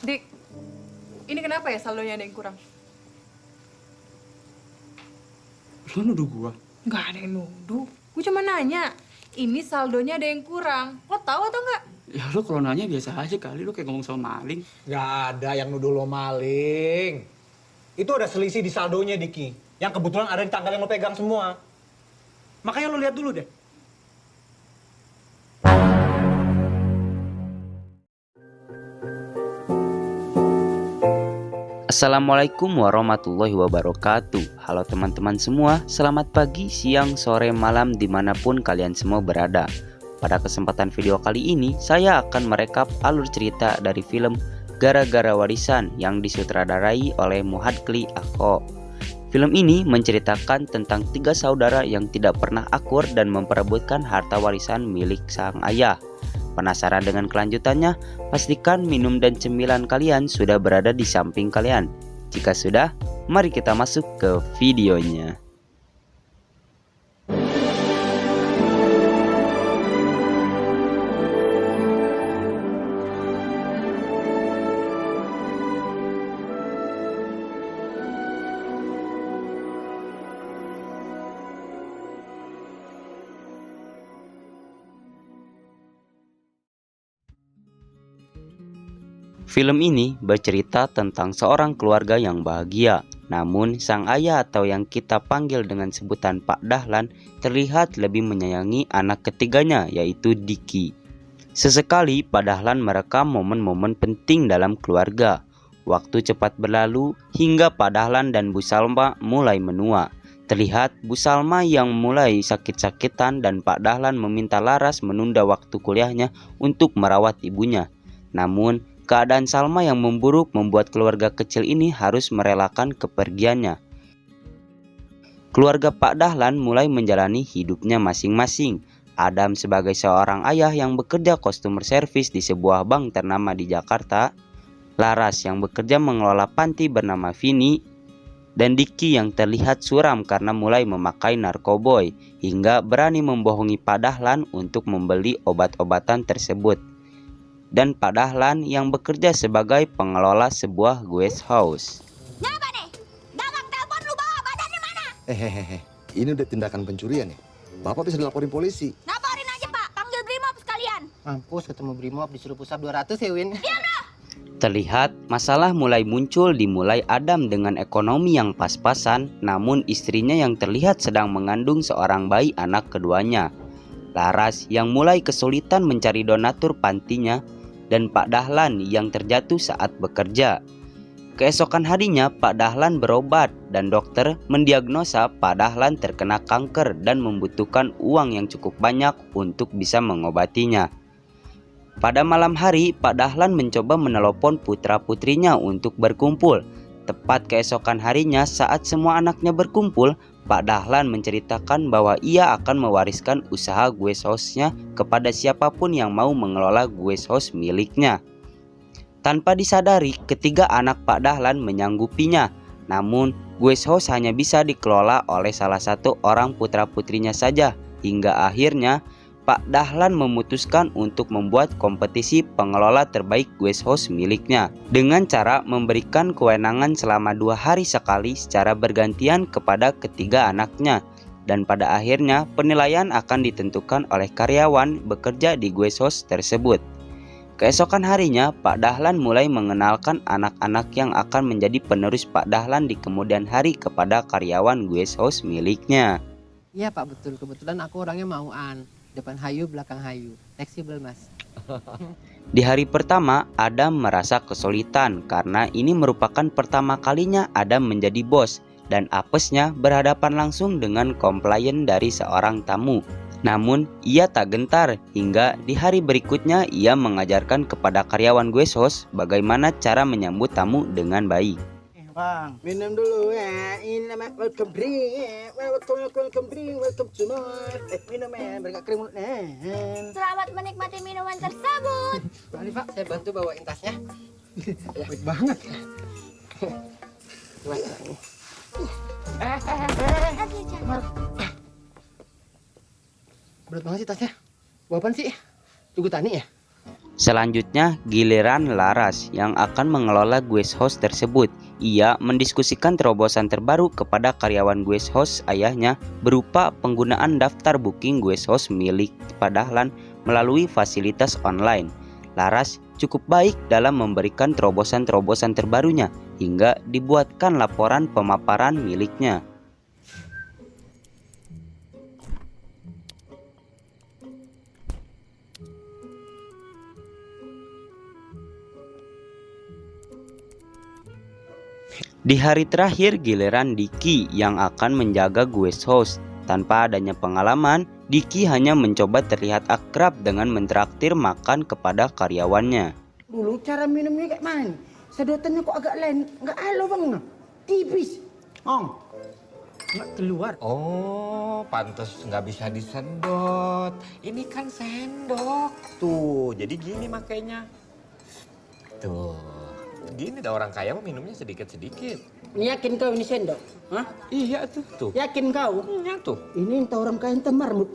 Dik, ini kenapa ya saldonya ada yang kurang? Lo nuduh gua? Nggak ada yang nuduh. Gue cuma nanya, ini saldonya ada yang kurang. Lo tahu atau nggak? Ya lo kalau nanya biasa aja kali, lo kayak ngomong sama maling. Gak ada yang nuduh lo maling. Itu ada selisih di saldonya, Diki. Yang kebetulan ada di tanggal yang lo pegang semua. Makanya lo lihat dulu deh. Assalamualaikum warahmatullahi wabarakatuh. Halo teman-teman semua, selamat pagi, siang, sore, malam dimanapun kalian semua berada. Pada kesempatan video kali ini, saya akan merekap alur cerita dari film Gara-Gara Warisan yang disutradarai oleh Muhadjli Akko. Film ini menceritakan tentang 3 saudara yang tidak pernah akur dan memperebutkan harta warisan milik sang ayah. Penasaran dengan kelanjutannya? Pastikan minum dan cemilan kalian sudah berada di samping kalian. Jika sudah, mari kita masuk ke videonya. Film ini bercerita tentang seorang keluarga yang bahagia. Namun sang ayah atau yang kita panggil dengan sebutan Pak Dahlan terlihat lebih menyayangi anak ketiganya, yaitu Diki. Sesekali Pak Dahlan merekam momen-momen penting dalam keluarga. Waktu cepat berlalu hingga Pak Dahlan dan Bu Salma mulai menua. Terlihat Bu Salma yang mulai sakit-sakitan dan Pak Dahlan meminta Laras menunda waktu kuliahnya untuk merawat ibunya. Namun keadaan Salma yang memburuk membuat keluarga kecil ini harus merelakan kepergiannya. Keluarga Pak Dahlan mulai menjalani hidupnya masing-masing. Adam sebagai seorang ayah yang bekerja customer service di sebuah bank ternama di Jakarta, Laras yang bekerja mengelola panti bernama Vini, dan Diki yang terlihat suram karena mulai memakai narkoboy hingga berani membohongi Pak Dahlan untuk membeli obat-obatan tersebut. Dan Pak Dahlan yang bekerja sebagai pengelola sebuah guest house. Nyapa nih? Dagang telepon lu bawa badannya mana? Hehehe, ini udah tindakan pencurian ya? Bapak bisa dilaporin polisi. Laporin aja Pak, panggil Brimob sekalian. Mampus ketemu Brimob disuruh pusat 200 ya Win. Diam dah. Terlihat masalah mulai muncul dimulai Adam dengan ekonomi yang pas-pasan, namun istrinya yang terlihat sedang mengandung seorang bayi anak keduanya. Laras yang mulai kesulitan mencari donatur pantinya, dan Pak Dahlan yang terjatuh saat bekerja. Keesokan harinya Pak Dahlan berobat dan dokter mendiagnosa Pak Dahlan terkena kanker dan membutuhkan uang yang cukup banyak untuk bisa mengobatinya. Pada malam hari Pak Dahlan mencoba menelpon putra-putrinya untuk berkumpul. Tepat keesokan harinya saat semua anaknya berkumpul, Pak Dahlan menceritakan bahwa ia akan mewariskan usaha guest house-nya kepada siapapun yang mau mengelola guest house miliknya. Tanpa disadari, ketiga anak Pak Dahlan menyanggupinya. Namun, guest house hanya bisa dikelola oleh salah satu orang putra-putrinya saja. Hingga akhirnya, Pak Dahlan memutuskan untuk membuat kompetisi pengelola terbaik guest house miliknya dengan cara memberikan kewenangan selama 2 hari sekali secara bergantian kepada ketiga anaknya, dan pada akhirnya penilaian akan ditentukan oleh karyawan bekerja di guest house tersebut. Keesokan harinya Pak Dahlan mulai mengenalkan anak-anak yang akan menjadi penerus Pak Dahlan di kemudian hari kepada karyawan guest house miliknya. Iya Pak, betul. Kebetulan aku orangnya mauan. Depan hayu, belakang hayu. Fleksibel Mas. Di hari pertama, Adam merasa kesulitan karena ini merupakan pertama kalinya Adam menjadi bos dan apesnya berhadapan langsung dengan komplain dari seorang tamu. Namun, ia tak gentar hingga di hari berikutnya ia mengajarkan kepada karyawan guest house bagaimana cara menyambut tamu dengan baik. Bang, minum dulu ya. Ini namanya welcome drink. Welcome drink, welcome to more. Minum ya, berkat krim mulutnya. Selamat menikmati minuman tersebut. Mari Pak, saya bantu bawain tasnya. Baik banget. Oke, jangan. Berat banget sih tasnya. Bawa apaan sih? Tugu Tani ya? Selanjutnya giliran Laras yang akan mengelola guest house tersebut. Ia mendiskusikan terobosan terbaru kepada karyawan guest house ayahnya berupa penggunaan daftar booking guest house milik Pak Dahlan melalui fasilitas online. Laras cukup baik dalam memberikan terobosan-terobosan terbarunya hingga dibuatkan laporan pemaparan miliknya. Di hari terakhir giliran Diki yang akan menjaga guest house. Tanpa adanya pengalaman, Diki hanya mencoba terlihat akrab dengan mentraktir makan kepada karyawannya. Dulu cara minumnya kayak mana? Sedotannya kok agak lain, nggak halo bang, tipis. Nggak keluar. Oh, pantas nggak bisa disedot. Ini kan sendok. Tuh, jadi gini makanya. Tuh. Gini dah orang kaya mah minumnya sedikit-sedikit. Yakin kau ini sendok? Hah? Iya tuh. Yakin kau? Iya tuh. Ini entah orang kaya entah marmut.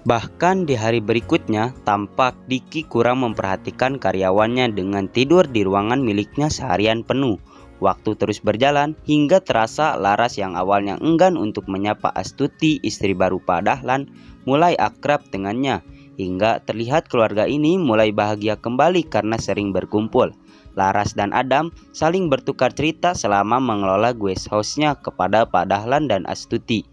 Bahkan di hari berikutnya, tampak Diki kurang memperhatikan karyawannya dengan tidur di ruangan miliknya seharian penuh. Waktu terus berjalan hingga terasa Laras yang awalnya enggan untuk menyapa Astuti, istri baru Pak Dahlan, mulai akrab dengannya. Hingga terlihat keluarga ini mulai bahagia kembali karena sering berkumpul. Laras dan Adam saling bertukar cerita selama mengelola guest house-nya kepada Pak Dahlan dan Astuti.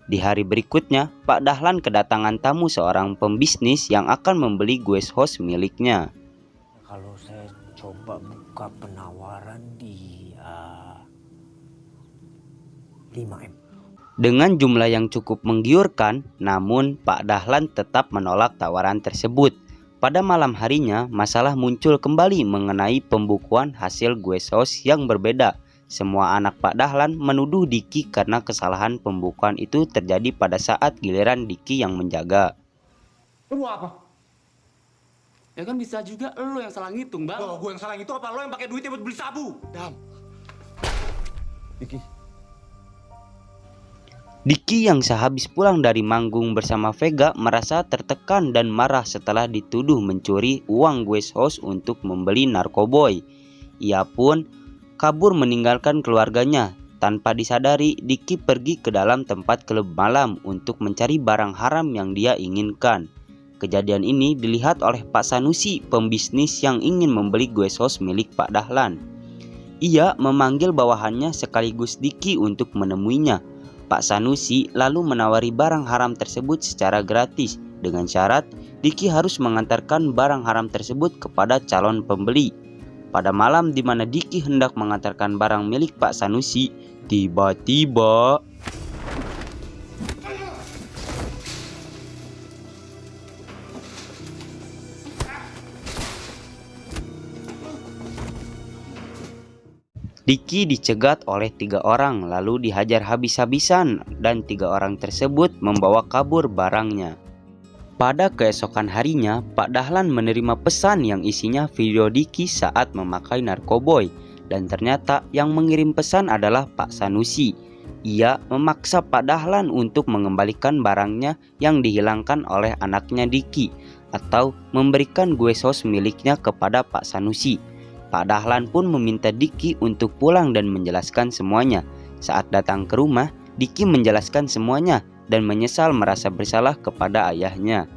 Di hari berikutnya, Pak Dahlan kedatangan tamu seorang pembisnis yang akan membeli guest house miliknya. Kalau saya coba buka penawaran di 5M. Dengan jumlah yang cukup menggiurkan, namun Pak Dahlan tetap menolak tawaran tersebut. Pada malam harinya, masalah muncul kembali mengenai pembukuan hasil guest house yang berbeda. Semua anak Pak Dahlan menuduh Diki karena kesalahan pembukuan itu terjadi pada saat giliran Diki yang menjaga. Lu mau apa? Ya kan bisa juga lo yang salah ngitung, Bang. Loh, gue yang salah itu apa lo yang pakai duitnya buat beli sabu? Diki yang sehabis pulang dari manggung bersama Vega merasa tertekan dan marah setelah dituduh mencuri uang guest house untuk membeli narkoboy. Ia pun kabur meninggalkan keluarganya. Tanpa disadari, Diki pergi ke dalam tempat klub malam untuk mencari barang haram yang dia inginkan. Kejadian ini dilihat oleh Pak Sanusi, pembisnis yang ingin membeli guest house milik Pak Dahlan. Ia memanggil bawahannya sekaligus Diki untuk menemuinya. Pak Sanusi lalu menawari barang haram tersebut secara gratis dengan syarat Diki harus mengantarkan barang haram tersebut kepada calon pembeli. Pada malam di mana Diki hendak mengantarkan barang milik Pak Sanusi, tiba-tiba Diki dicegat oleh 3 orang lalu dihajar habis-habisan dan 3 orang tersebut membawa kabur barangnya. Pada keesokan harinya, Pak Dahlan menerima pesan yang isinya video Diki saat memakai narkoboy dan ternyata yang mengirim pesan adalah Pak Sanusi. Ia memaksa Pak Dahlan untuk mengembalikan barangnya yang dihilangkan oleh anaknya Diki atau memberikan guest house miliknya kepada Pak Sanusi. Pak Dahlan pun meminta Diki untuk pulang dan menjelaskan semuanya. Saat datang ke rumah, Diki menjelaskan semuanya dan menyesal merasa bersalah kepada ayahnya.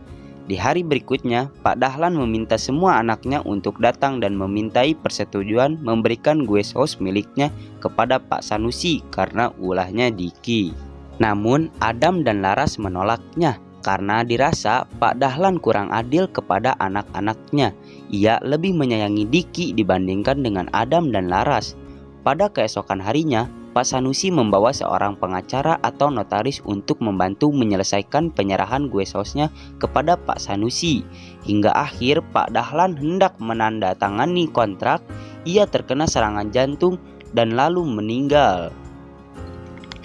Di hari berikutnya, Pak Dahlan meminta semua anaknya untuk datang dan memintai persetujuan memberikan guest house miliknya kepada Pak Sanusi karena ulahnya Diki. Namun, Adam dan Laras menolaknya karena dirasa Pak Dahlan kurang adil kepada anak-anaknya. Ia lebih menyayangi Diki dibandingkan dengan Adam dan Laras. Pada keesokan harinya, Pak Sanusi membawa seorang pengacara atau notaris untuk membantu menyelesaikan penyerahan guest house-nya kepada Pak Sanusi. Hingga akhir Pak Dahlan hendak menandatangani kontrak, ia terkena serangan jantung dan lalu meninggal.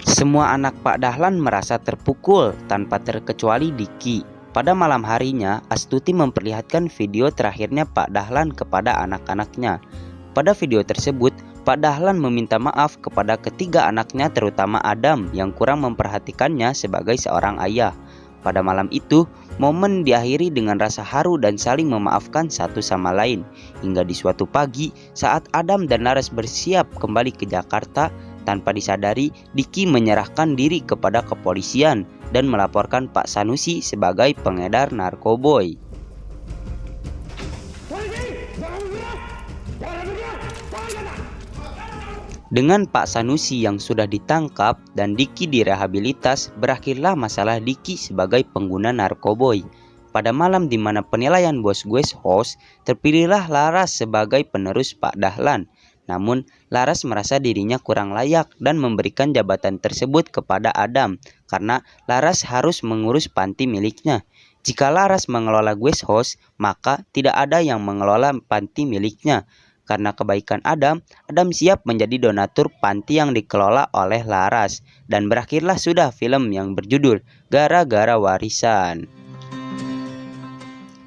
Semua anak Pak Dahlan merasa terpukul tanpa terkecuali Diki. Pada malam harinya, Astuti memperlihatkan video terakhirnya Pak Dahlan kepada anak-anaknya. Pada video tersebut, Pak Dahlan meminta maaf kepada ketiga anaknya terutama Adam yang kurang memperhatikannya sebagai seorang ayah. Pada malam itu, momen diakhiri dengan rasa haru dan saling memaafkan satu sama lain. Hingga di suatu pagi, saat Adam dan Laras bersiap kembali ke Jakarta, tanpa disadari, Diki menyerahkan diri kepada kepolisian dan melaporkan Pak Sanusi sebagai pengedar narkoboy. Dengan Pak Sanusi yang sudah ditangkap dan Diki direhabilitas, berakhirlah masalah Diki sebagai pengguna narkoboy. Pada malam di mana penilaian bos Guest House, terpilihlah Laras sebagai penerus Pak Dahlan. Namun, Laras merasa dirinya kurang layak dan memberikan jabatan tersebut kepada Adam, karena Laras harus mengurus panti miliknya. Jika Laras mengelola Guest House, maka tidak ada yang mengelola panti miliknya. Karena kebaikan Adam, Adam siap menjadi donatur panti yang dikelola oleh Laras. Dan berakhirlah sudah film yang berjudul Gara-Gara Warisan.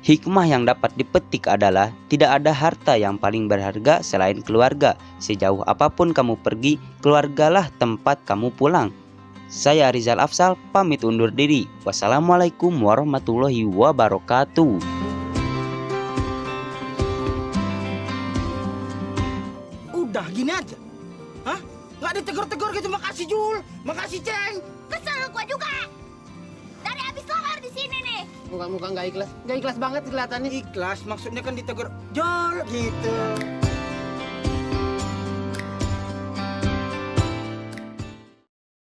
Hikmah yang dapat dipetik adalah tidak ada harta yang paling berharga selain keluarga. Sejauh apapun kamu pergi, keluargalah tempat kamu pulang. Saya Rizal Afsal, pamit undur diri. Wassalamualaikum warahmatullahi wabarakatuh. Udah gini aja. Hah? Nggak ditegur-tegur gitu. Makasih Jul, makasih Ceng. Kesel gua juga. Dari habis lohar di sini nih. Muka-muka nggak ikhlas banget kelihatannya. Ikhlas maksudnya kan ditegur Jol gitu.